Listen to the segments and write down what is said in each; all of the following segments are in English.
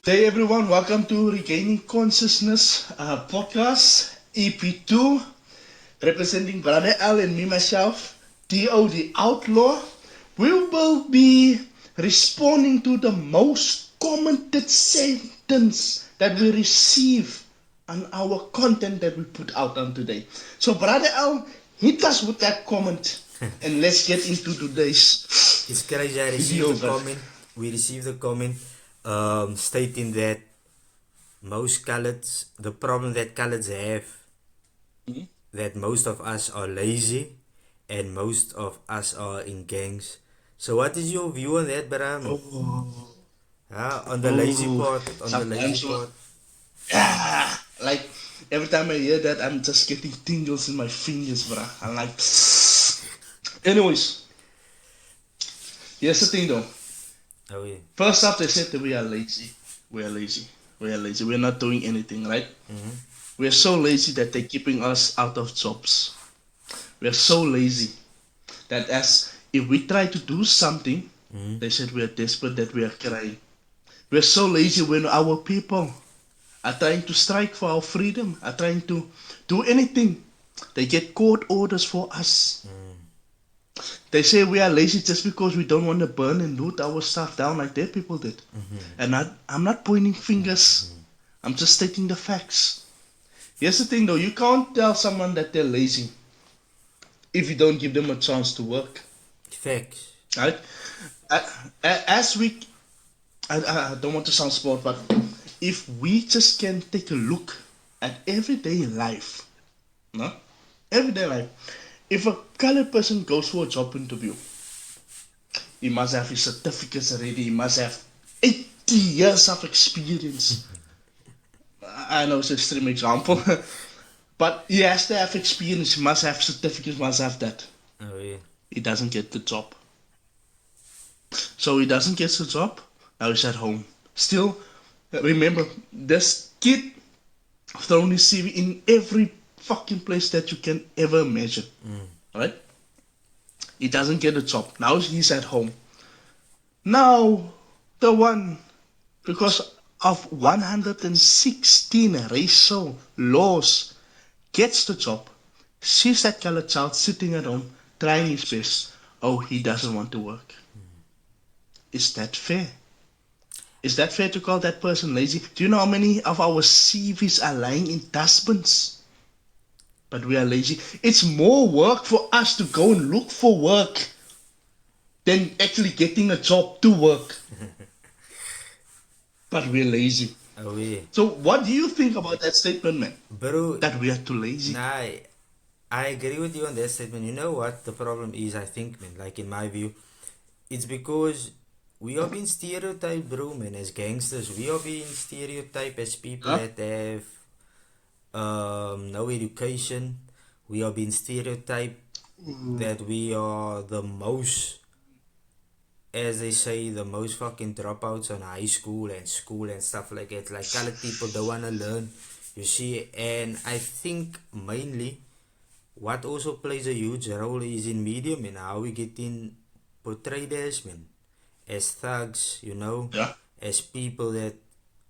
Hey everyone, welcome to Regaining Consciousness podcast, EP2, representing Brother L and me myself, the Outlaw. We will be responding to the most commented sentence that we receive on our content that we put out on today. So Brother L, hit us with that comment and let's get into today's It's crazy. I video. received a comment. We received a comment stating that most coloureds, the problem that coloureds have, that most of us are lazy and most of us are in gangs. So, what is your view on that, Baram? Oh, On the lazy part, on the lazy sometimes part. like every time I hear that, I'm just getting tingles in my fingers, bruh. I'm like, anyways, here's the thing though. Oh, yeah. First off, they said that we are lazy. We are lazy. We are lazy. We're not doing anything, right? We are so lazy that they're keeping us out of jobs. We are so lazy that as if we try to do something, they said we are desperate, that we are crying. We are so lazy when our people are trying to strike for our freedom, are trying to do anything. They get court orders for us. They say we are lazy just because we don't want to burn and loot our stuff down like their people did. And I'm not pointing fingers. I'm just stating the facts. Here's the thing though, you can't tell someone that they're lazy if you don't give them a chance to work. Facts. Right? As we, I don't want to sound smart, but if we just can take a look at everyday life, no? Everyday life. If a colored person goes for a job interview, he must have his certificates already, he must have 80 years of experience. I know it's an extreme example, but he has to have experience, he must have certificates, must have that. Oh, yeah. He doesn't get the job. So he doesn't get the job, now he's at home. Still, remember, this kid thrown his CV in every fucking place that you can ever imagine. Right? He doesn't get a job. Now he's at home. Now, the one, because of 116 racial laws, gets the job, sees that colored child sitting at home, trying his best. Oh, he doesn't want to work. Is that fair? Is that fair to call that person lazy? Do you know how many of our CVs are lying in dustbins? But we are lazy. It's more work for us to go and look for work than actually getting a job to work. But we're lazy. Oh, yeah. So what do you think about that statement, man? Bro, That we are too lazy? nah, I agree with you on that statement. You know what the problem is, I think, man, like in my view, it's because we are being stereotyped, bro, man, as gangsters. We are being stereotyped as people Huh? that have no education. We are being stereotyped that we are the most, as they say, the most fucking dropouts on high school and stuff like that. Like colored people don't want to learn, you see. And I think mainly what also plays a huge role is in media, man, how we get in portrayed as, man, as thugs, you know, Yeah. as people that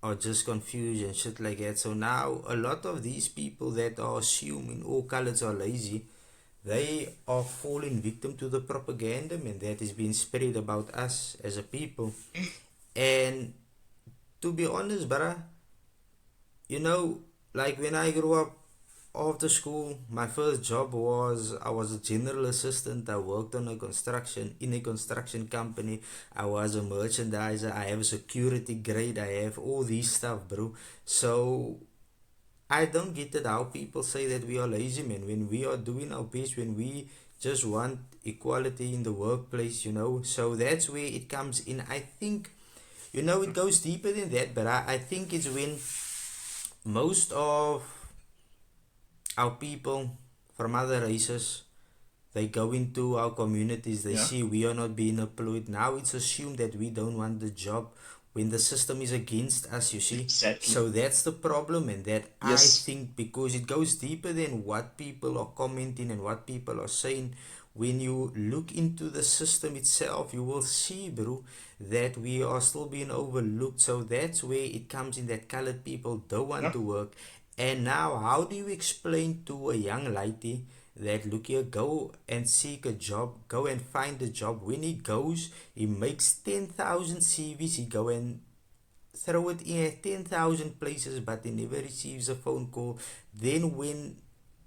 are just confused and shit like that. So now a lot of these people that are assuming all colors are lazy, they are falling victim to the propaganda, man, that is being spread about us as a people. And to be honest, bruh, you know, like when I grew up after school, my first job was I was a general assistant. I worked on a construction in a construction company. I was a merchandiser. I have a security grade. I have all these stuff, bro. So I don't get it how people say that we are lazy, man, when we are doing our best, when we just want equality in the workplace, you know. So that's where it comes in. I think, you know, it goes deeper than that, but I think it's when most of our people from other races, they go into our communities, they Yeah. see we are not being employed. Now it's assumed that we don't want the job when the system is against us, you see. Exactly. So that's the problem, and that I Yes. think because it goes deeper than what people are commenting and what people are saying. when you look into the system itself, you will see, bro, that we are still being overlooked. So that's where it comes in that colored people don't want Yeah. to work. And now, how do you explain to a young lady that, look here, go and seek a job, go and find a job? When he goes, he makes 10,000 CVs, he go and throw it in at 10,000 places, but he never receives a phone call. Then, when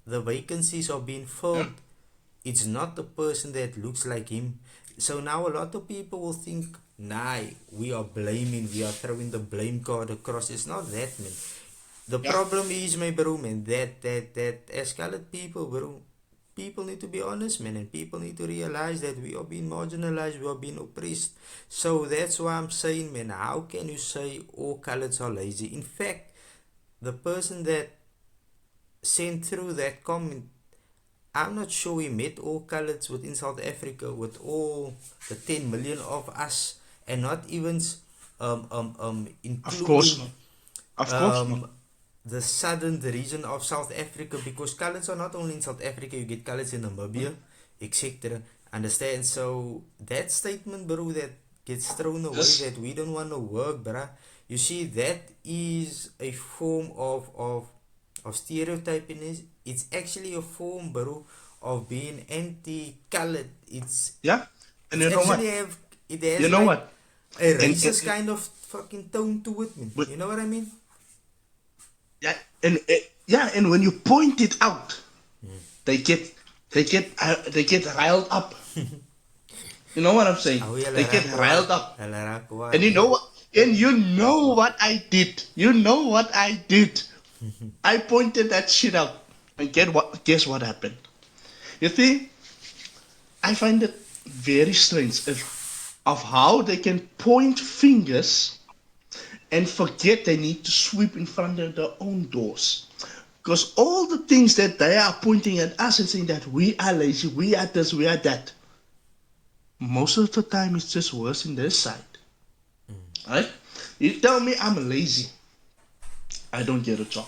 the vacancies are being Yeah. filled, it's not the person that looks like him. So now a lot of people will think, nah, we are blaming, we are throwing the blame card across. It's not that, man. The Yeah. problem is, my bro, man, that as colored people, bro, people need to be honest, man, and people need to realize that we are being marginalized, we are being oppressed. So that's why I'm saying, man, how can you say all coloreds are lazy? In fact, the person that sent through that comment, I'm not sure we met all coloreds within South Africa, with all the 10 million of us, and not even Of course including not. Of course not. um, the southern region of South Africa, because coloreds are not only in South Africa, you get coloreds in Namibia, etc. Understand? So that statement, bro, that gets thrown away, This. that we don't want to work, bruh. You see, that is a form of stereotyping. It's actually a form, bro, of being anti-colored. Yeah. And It's you know actually what? have, it You has know like what? a And racist kind of fucking tone to it, man. but You know what I mean? yeah, and yeah, and when you point it out, they get they get riled up. You know what I'm saying? Oh yeah, They get riled up. lara And kuat, you yeah. know what? And you know what I did. You know what I did. I pointed that shit out. And guess what happened? You see, I find it very strange of how they can point fingers and forget they need to sweep in front of their own doors. Because all the things that they are pointing at us and saying that we are lazy, we are this, we are that, most of the time it's just worse in their side. Right? You tell me I'm lazy, I don't get a job.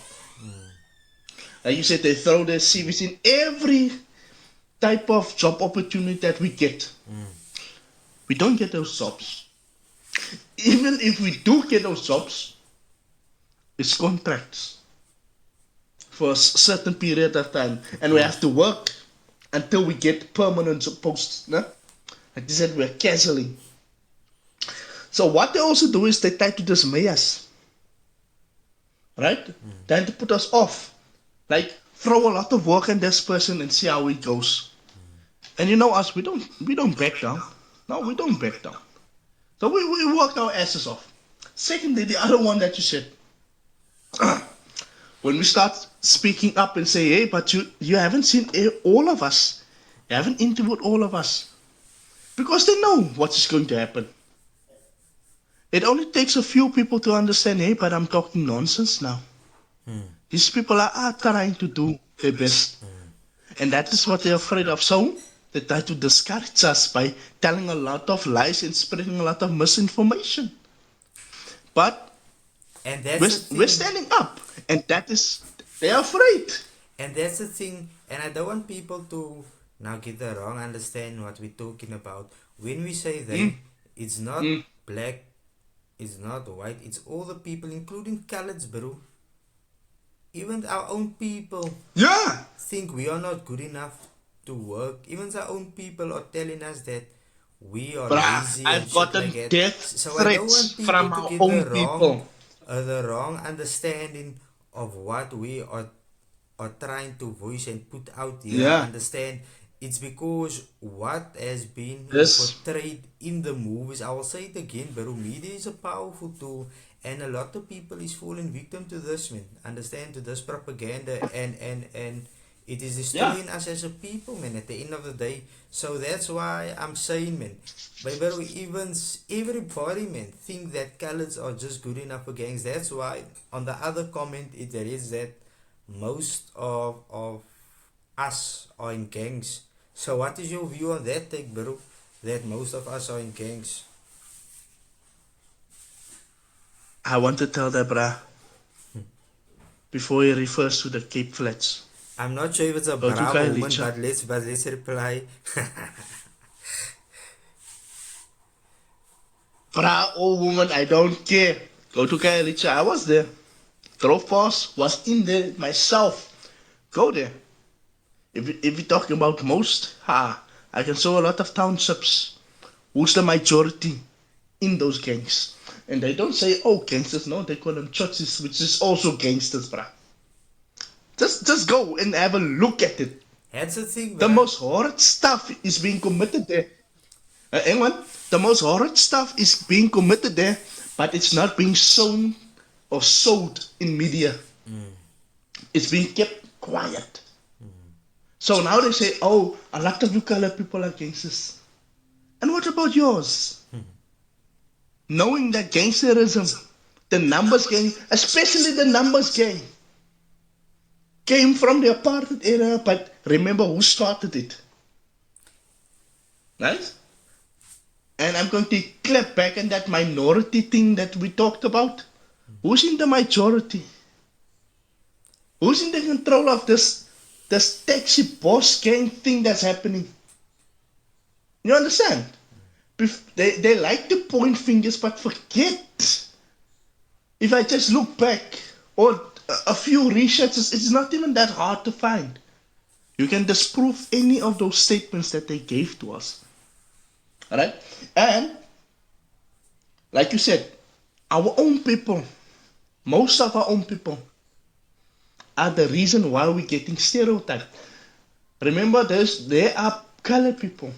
Like you said, they throw their CVs in every type of job opportunity that we get. We don't get those jobs. Even if we do get those jobs, it's contracts for a certain period of time, Of and we have course. to work until we get permanent posts. No? Like they said, we're canceling. So what they also do is they try to dismay us, right? Trying to put us off. Like throw a lot of work in this person and see how it goes. And you know us, we don't back down. No, we don't back down. So we work our asses off. Secondly, the other one that you said, when we start speaking up and say, hey, but you haven't seen all of us. You haven't interviewed all of us. Because they know what is going to happen. It only takes a few people to understand, hey, but I'm talking nonsense now. These people are trying to do their best. And that is what they're afraid of. So they try to discourage us by telling a lot of lies and spreading a lot of misinformation. But And that's we're, the we're thing. standing up. And that is, they're afraid. And that's the thing. And I don't want people to now get the wrong understand what we're talking about. When we say Mm, they, it's not mm. black, it's not white, it's all the people, including coloreds, bro. Even our own people Yeah. think we are not good enough to work. Even our own people are telling us that we are Bruh, lazy and I've shit like gotten that. death So I don't threats want people from to our get own people. the wrong understanding of what we are trying to voice and put out here. Yeah. Understand? It's because what has been This. portrayed in the movies. I will say it again, bro. Media is a powerful tool, and a lot of people is falling victim to this, man. Understand, to this propaganda, and it is Yeah. destroying us as a people, man. At the end of the day, so that's why I'm saying, man. But bro, even everybody, man, think that colors are just good enough for gangs. That's why on the other comment it is that most of us are in gangs. So what is your view on that take, bro? That most of us are in gangs. I want to tell that, bruh, before he refers to the Cape Flats. I'm not sure if it's a Go to bra woman, Kailicha. but let's reply. Bra or woman, I don't care. Go to Kailicha. I was there. Drove past, was in there myself. Go there. If you're talking about most, I can show a lot of townships. Who's the majority in those gangs? And they don't say, oh, gangsters. No, they call them churches, which is also gangsters, bruh. Just go and have a look at it. That's the thing, The bruh. most horrid stuff is being committed there. Hang on. The most horrid stuff is being committed there, but it's not being shown or sold in media. It's being kept quiet. So now they say, oh, a lot of you colored people are gangsters. And what about yours? Knowing that gangsterism, the numbers game, especially the numbers game, came from the apartheid era, but remember who started it. Right? And I'm going to clap back on that minority thing that we talked about. Who's in the majority? Who's in the control of this taxi boss gang thing that's happening? You understand? They like to point fingers but forget. If I just look back or a few researches, it's not even that hard to find. You can disprove any of those statements that they gave to us. Alright? And, like you said, our own people, most of our own people, are the reason why we're getting stereotyped. Remember, there are colored people.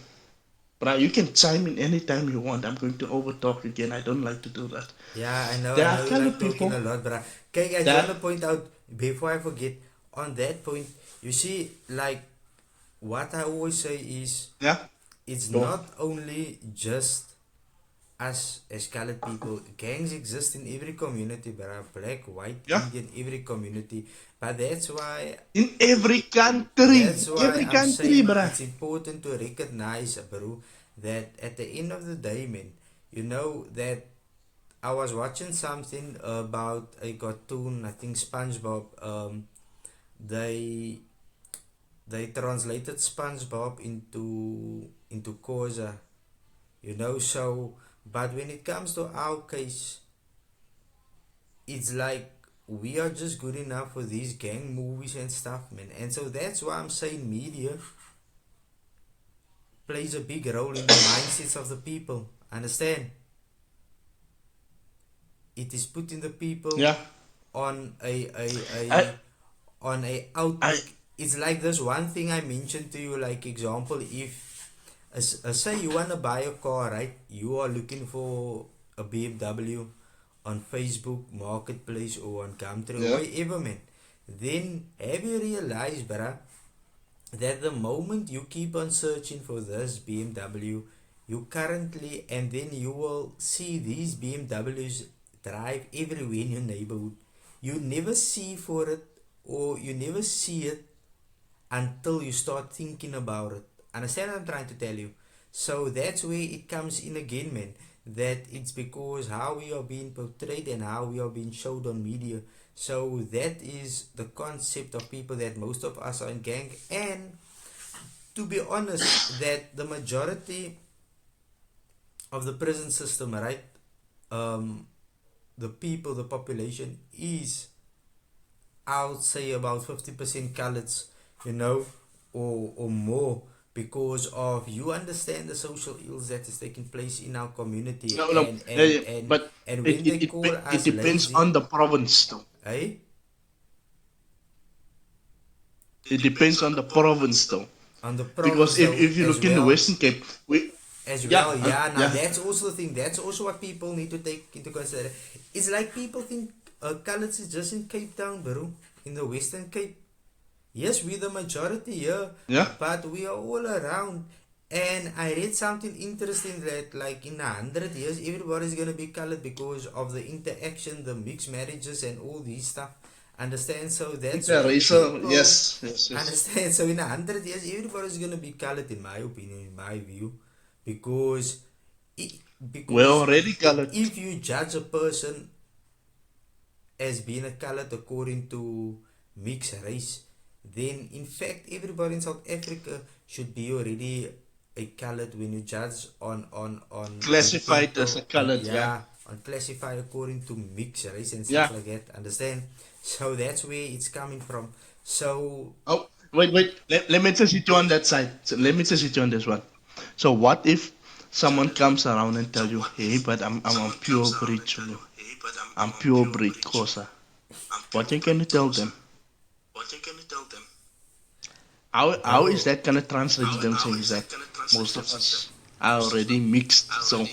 But you can chime in anytime you want. I'm going to overtalk again. I don't like to do that. Yeah, I know There are you colored like talking people a lot, bruh. Okay, I just that, want to point out, before I forget, on that point, you see, like, what I always say is, yeah, it's go. not only just us as colored people. Gangs exist in every community, bruh. Black, white, Yeah, Indian, every community. But that's why in every That's country, why every I'm country, saying bruh. it's important to recognize, bro, that at the end of the day, man, you know that I was watching something about a cartoon, I think SpongeBob. They they translated SpongeBob into Kosa, you know. So, but when it comes to our case, it's like we are just good enough for these gang movies and stuff, man. And so that's why I'm saying media plays a big role in the mindsets of the people. Understand? It is putting the people Yeah, on I, a I, outlook. It's like this one thing I mentioned to you, like example, if say you wanna buy a car, right? You are looking for a BMW on Facebook Marketplace or on Gumtree or yeah, wherever, man. Then have you realized, bruh, that the moment you keep on searching for this BMW, you currently, and then you will see these BMWs drive everywhere in your neighborhood. You never see for it, or you never see it until you start thinking about it. Understand what I'm trying to tell you? So that's where it comes in again, man. That it's because how we are being portrayed and how we are being showed on media. So that is the concept of people that most of us are in gang. And to be honest, that the majority of the prison system, right? Um, the people, the population is, I would say, about 50% coloreds, you know, or more, because of, you understand the social ills that is taking place in our community, no, no, but and it, when they it, it, call it us depends lazy, on the province, though. eh? It depends on the province, though. On the Because province though if you as look in the well. Western Cape, As yeah, well, yeah. Now yeah, that's also the thing. That's also what people need to take into consideration. It's like people think colors is just in Cape Town, bro. In the Western Cape, yes, we're the majority here, yeah, but we are all around. And I read something interesting that, like, in 100 years, everybody's gonna be colored because of the interaction, the mixed marriages, and all these stuff. Understand? So that's where interracial, people yes, yes, yes. understand. So in 100 years, everybody's gonna be colored, in my opinion, in my view, because it, We're because already colored. if you judge a person as being a colored according to mixed race, then in fact everybody in South Africa should be already a colored when you judge on the Classified as a people on, colored, yeah. yeah, on classified according to mixed race and Yeah. stuff like that, understand? So that's where it's coming from. So Oh, wait. Let me just hit you on that side. So let me just hit you on this one. So what if someone comes around and tell you, hey, but I'm a pure breed Zulu. I'm pure breed Xhosa. What you gonna tell them? How is bro, that gonna translate to them saying that most of us are already mixed? So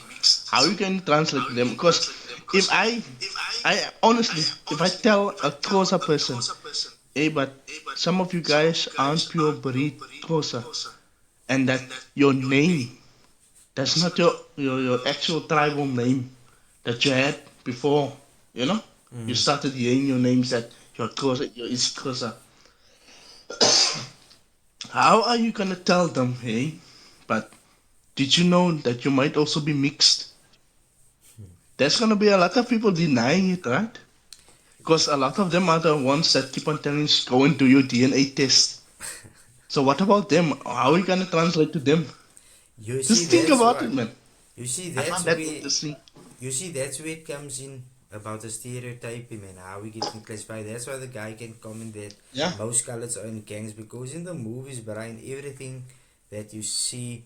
how you can translate to them? Because if I honestly, if I tell a Xhosa person, hey, but some of you guys aren't pure breed Xhosa, and that your name, that's not your actual tribal name that you had before, you know? You started hearing your names that you're Xhosa, you're East Xhosa. How are you gonna tell them, hey, but did you know that you might also be mixed? There's gonna be a lot of people denying it, right? Because a lot of them are the ones that keep on telling us, go and do your DNA test. So what about them? How are you gonna translate to them? you see Just think that's about it, what man. you see I that's found that where interesting. you see that's where it comes in about the stereotyping and how we get classified. That's why the guy can comment that Yeah. most colors are in gangs, because in the movies, Brian, everything that you see,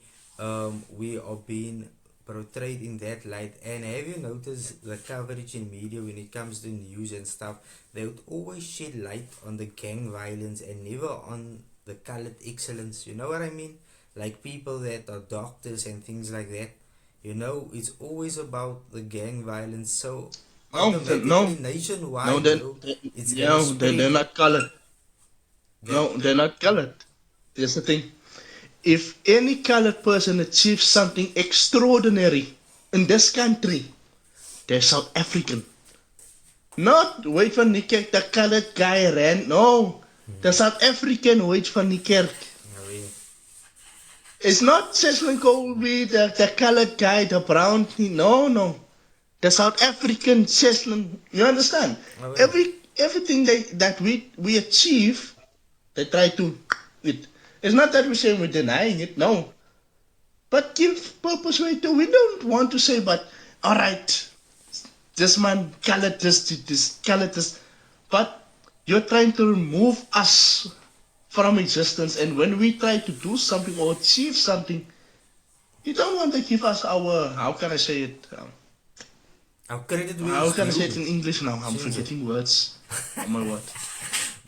we are being portrayed in that light. And have you noticed the coverage in media when it comes to news and stuff? They would always shed light on the gang violence and never on the colored excellence. You know what I mean? Like people that are doctors and things like that. You know, it's always about the gang violence. So No, automatically nationwide, bro, it's gonna they're spread. not colored. That No, they're not colored. Here's the thing. If any colored person achieves something extraordinary in this country, they're South African. Not wait for Niker, the colored guy ran. No, the South African wait for Niker. I mean, It's not Cecily Colby, the colored guy, the brown. No. The South African Cecily. You understand? I mean, Everything that we achieve, they try to it. It's not that we're saying we're denying it. No, but give purpose way to. We don't want to say, but all right, this man colored this colored this, but you're trying to remove us from existence. And when we try to do something or achieve something, you don't want to give us our. How can I say it? our credit where How it's can I say it due. in English now? I'm Change it. forgetting words. Oh my word.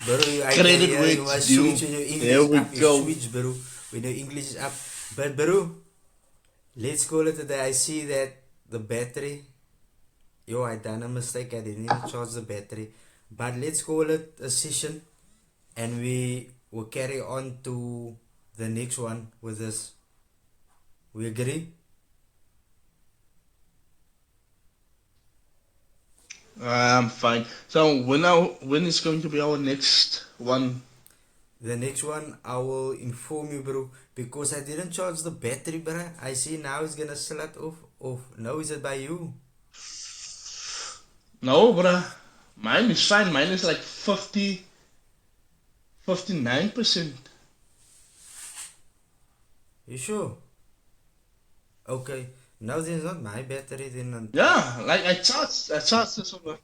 Bro, I can Credit hear where you it's must due. switch when your English There is we up. You go. switch, bro, when your English is up. But, bro, let's call it today. I see that the battery. Yo, I done a mistake. I didn't even charge the battery. But let's call it a session, and we will carry on to the next one with this. We agree? I'm fine. So when is going to be our next one? The next one I will inform you, bro, because I didn't charge the battery, bro. I see now it's gonna slut off. Off. No, is it by you? No, bruh. Mine is fine. Mine is like 59%. You sure? Okay. No, then it's not my battery. Then Yeah, like I charged this one.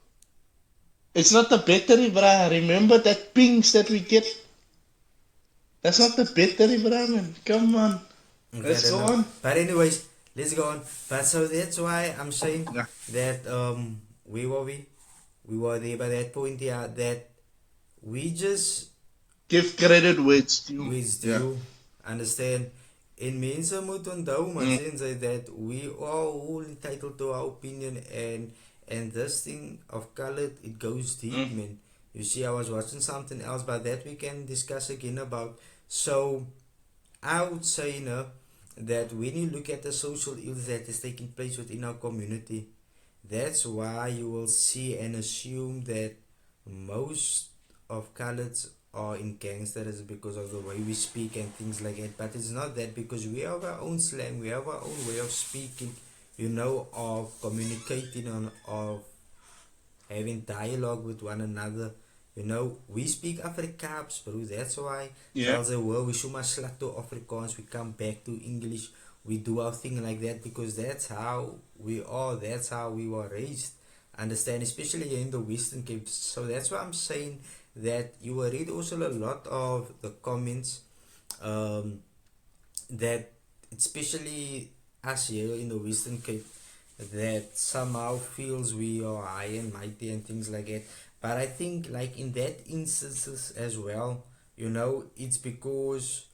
It's not the battery, bruh. Remember that pings that we get? That's not the battery, bruh, man. Come on. okay, I Let's don't go know. on. But anyways, let's go on. But so that's why I'm saying Yeah. that we were there by that point, yeah, that we just Give credit where it's due. with Yeah. you understand. En mense moet onthou man Mm. sê that we are all entitled to our opinion, and this thing of color, it goes deep, Mm. man. You see, I was watching something else, but that we can discuss again about. So I would say, you know, that when you look at the social ills that is taking place within our community, that's why you will see and assume that most of coloreds are in gangsters because of the way we speak and things like that. But it's not that, because we have our own slang, we have our own way of speaking, you know, of communicating, on of having dialogue with one another. You know, we speak Afrikaans, bro. That's why. Yeah. Zoals well, we show my slut to Afrikaans. We come back to English. We do our thing like that because that's how we are. That's how we were raised. Understand, especially in the Western Cape. So that's why I'm saying that you will read also a lot of the comments, um, that especially us here in the Western Cape, that somehow feels we are high and mighty and things like that. But I think like in that instances as well, you know, it's because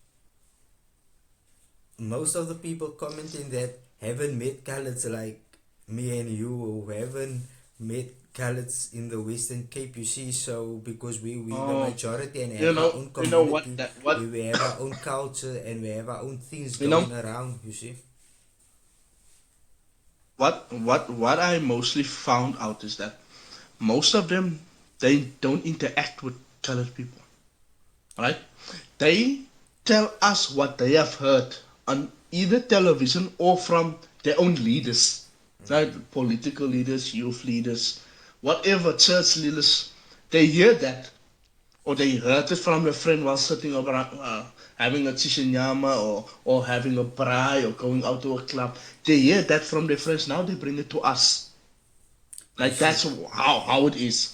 most of the people commenting that haven't met coloreds like me and you, who haven't met coloreds in the Western Cape, you see. So because we the Oh, majority and you have our know, own you know what community, that what we have our own culture and we have our own things you know going around, you see. what I mostly found out is that most of them, they don't interact with colored people, right? They tell us what they have heard on either television or from their own leaders, right? Political leaders, youth leaders, whatever, church leaders. They hear that, or they heard it from a friend while sitting around, having a chishinyama, or having a braai, or going out to a club. They hear that from their friends. Now they bring it to us. You Like see, that's how it is.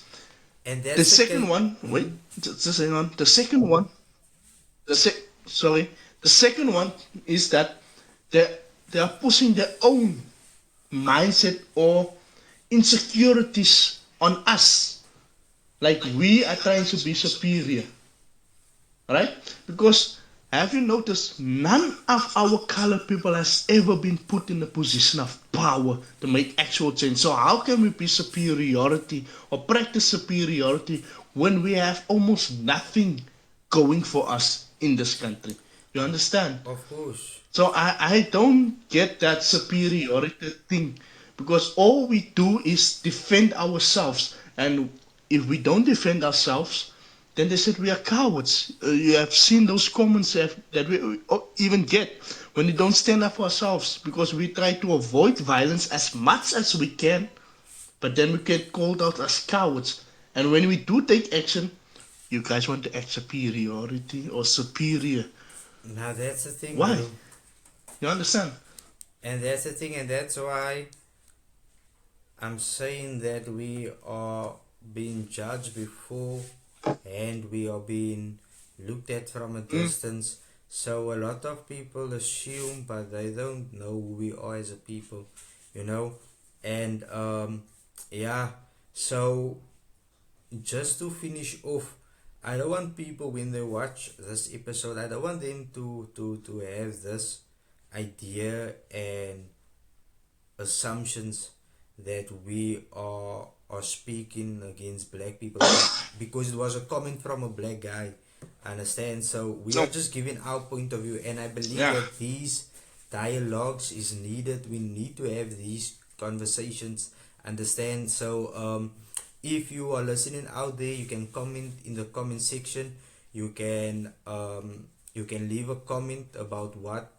and The that's the second case. one, wait, just hang on. The second one, the sorry, the second one is that they they are pushing their own mindset or insecurities on us. Like we are trying to be superior, right? Because have you noticed none of our colored people has ever been put in a position of power to make actual change. So how can we be superiority or practice superiority when we have almost nothing going for us in this country? You understand? Of course. So I don't get that superiority thing, because all we do is defend ourselves. And if we don't defend ourselves, then they said we are cowards. You have seen those comments that we even get when we don't stand up for ourselves, because we try to avoid violence as much as we can, but then we get called out as cowards. And when we do take action, you guys want to act superiority or superior. Now that's the thing, Why? bro. You understand? And that's the thing, and that's why I'm saying that we are being judged before and we are being looked at from a Mm. distance. So a lot of people assume, but they don't know who we are as a people, you know. And yeah, so just to finish off, I don't want people when they watch this episode, I don't want them to have this idea and assumptions that we are speaking against black people because it was a comment from a black guy. Understand? So we are No. just giving our point of view, and I believe Yeah. that these dialogues is needed. We need to have these conversations. Understand? So if you are listening out there, you can comment in the comment section. You can leave a comment about what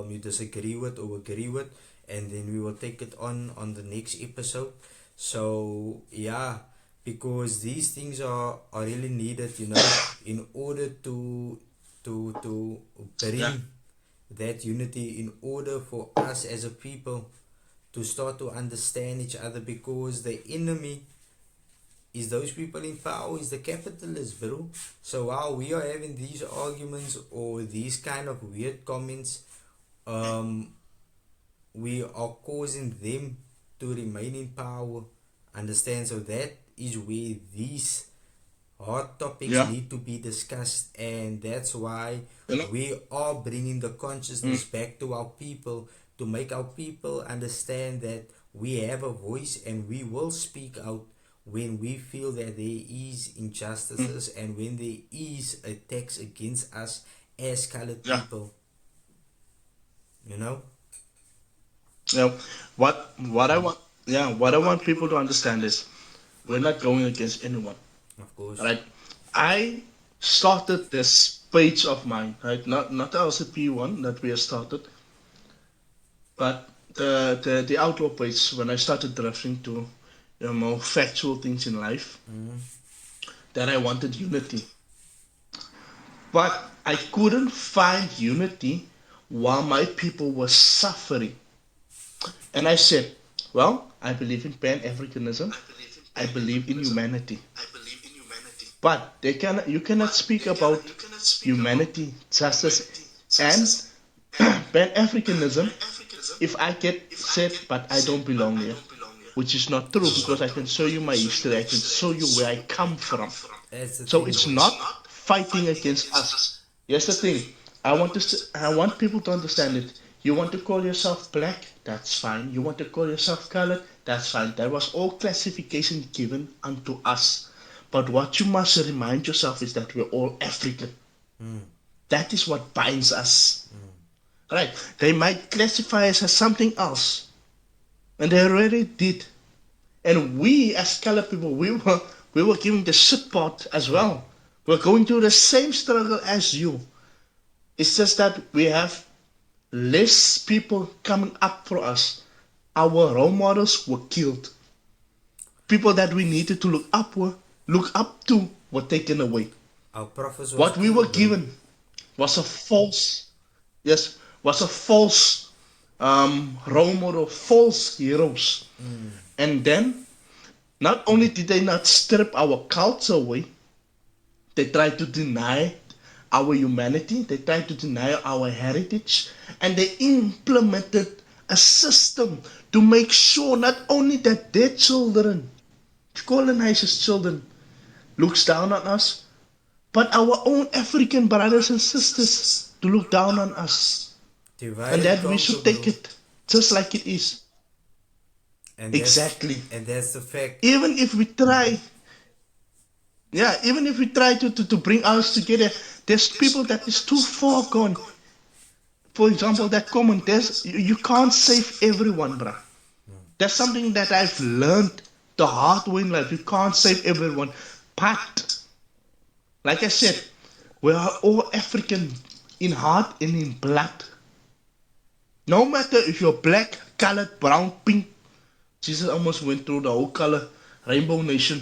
you disagree with or agree with, and then we will take it on the next episode. So yeah, because these things are really needed, you know, in order to Yeah. bring that unity, in order for us as a people to start to understand each other, because the enemy is those people in power, is the capitalists, bro. So while we are having these arguments or these kind of weird comments, um, we are causing them to remain in power. Understand? So that is where these hot topics Yeah. need to be discussed, and that's why You know. we are bringing the Mm. consciousness back to our people, to make our people understand that we have a voice and we will speak out when we feel that there is Mm. injustices and when there is attacks against us as colored Yeah. people, you know. Yeah. What I want. Yeah. What I want people to understand is we're not going against anyone. Of course. Right. I started this page of mine. Right. Not the LCP one that we have started, but the outlaw page when I started drifting to more factual things in life. Mm. that I wanted unity. But I couldn't find unity while my people were suffering. And I said, well, I believe in Pan Africanism. I believe in humanity. But you cannot speak about humanity, justice, and Pan Africanism if I get said, but I don't belong here. Which is not true because I can show you my history, I can show you where I come from. That's the So thing. it's not fighting against us. Here's the thing. I want people to understand it. You want to call yourself black? That's fine. You want to call yourself colored? That's fine. That was all classification given unto us. But what you must remind yourself is that we're all African. That is what binds us. Right? They might classify us as something else. And they already did. And we as colored people, we were giving the shit part as well. We're going through the same struggle as you. It's just that we have less people coming up for us. Our role models were killed. People that we needed to look up to were taken away. Our prophets was What we were killed, bro. given was a false, yes, was a false role model, false heroes. And then, not only did they not strip our culture away, they tried to deny our humanity, they tried to deny our heritage, and they implemented a system to make sure not only that their children, colonizers' children, looks down on us, but our own African brothers and sisters to look down on us. Divide And that we conquer, should take bro. it just like it is. And Exactly. And that's the fact. Even if we try, yeah, even if we try to bring us together, there's people that is too far gone. For example, that comment, you can't save everyone, bruh. That's something that I've learned the hard way in life. You can't save everyone. But, like I said, we are all African in heart and in blood. No matter if you're black, colored, brown, pink. Jesus almost went through the whole color rainbow nation.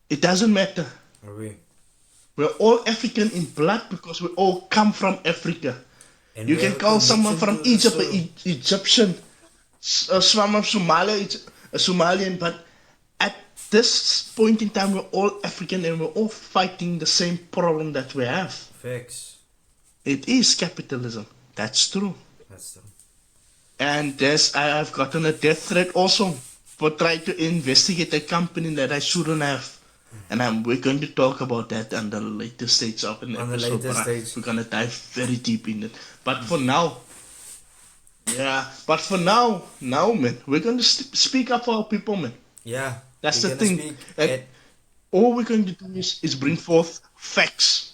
It doesn't matter. Okay. We're all African in blood because we all come from Africa. And You we can have a call someone connection from to the Egypt soil. an Egyptian, someone from Somalia, a Somalian, but at this point in time, we're all African and we're all fighting the same problem that we have. Facts. It is capitalism. That's true. That's true. And I've gotten a death threat also for trying to investigate a company that I shouldn't have. And we're going to talk about that on the later stage of an On the episode. later But stage. we're going to dive very deep in it. But for now, now, man, we're going to speak up for our people, man. Yeah. That's we're the gonna thing. speak And at all we're going to do is bring forth facts.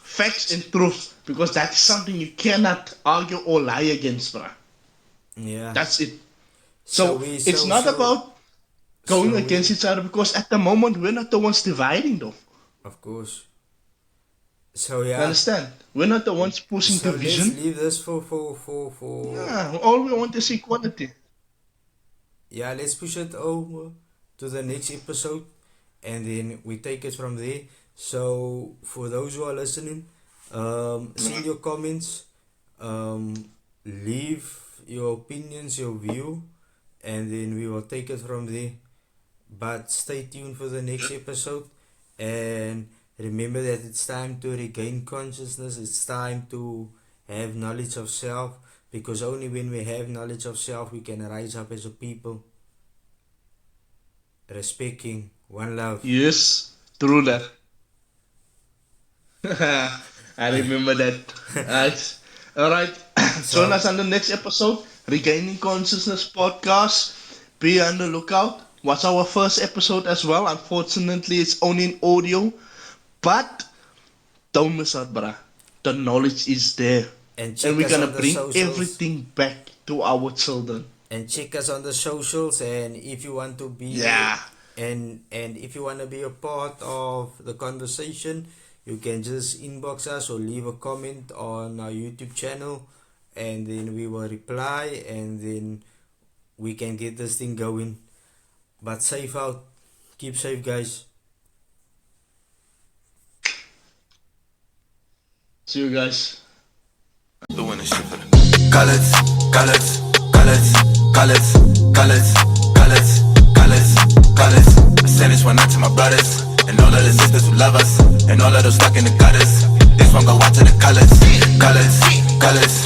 Facts and truth. Because that's something you cannot argue or lie against, bruh. yeah. That's it. So, we it's not about going so against we, each other because at the moment we're not the ones dividing though. of course. So You yeah. understand? We're not the ones pushing So division. let's leave this for Yeah, all we want is equality. yeah, let's push it over to the next episode and then we take it from there. So for those who are listening, send your comments, leave your opinions, your view, and then we will take it from there. But stay tuned for the next episode and remember that it's time to regain consciousness, it's time to have knowledge of self, because only when we have knowledge of self we can rise up as a people, respecting one love. Yes, true that. I remember that. Alright. Join us on the next episode, Regaining Consciousness podcast. Be on the lookout. Watch our first episode as well. Unfortunately, it's only in audio. But don't miss out, bruh. The knowledge is there. And check And we're us gonna on the bring socials. everything back to our children. And check us on the socials, and if you want to be Yeah. and if you want to be a part of the conversation, you can just inbox us or leave a comment on our YouTube channel, and then we will reply, and then we can get this thing going. But safe out, keep safe, guys. See you guys. Doing this shit for the colors, colors, colors, colors, colors, colors, colors, colors. I send this one out to my brothers and all of the sisters who love us and all of those stuck in the gutters. This one go out to the colors, colors, colors.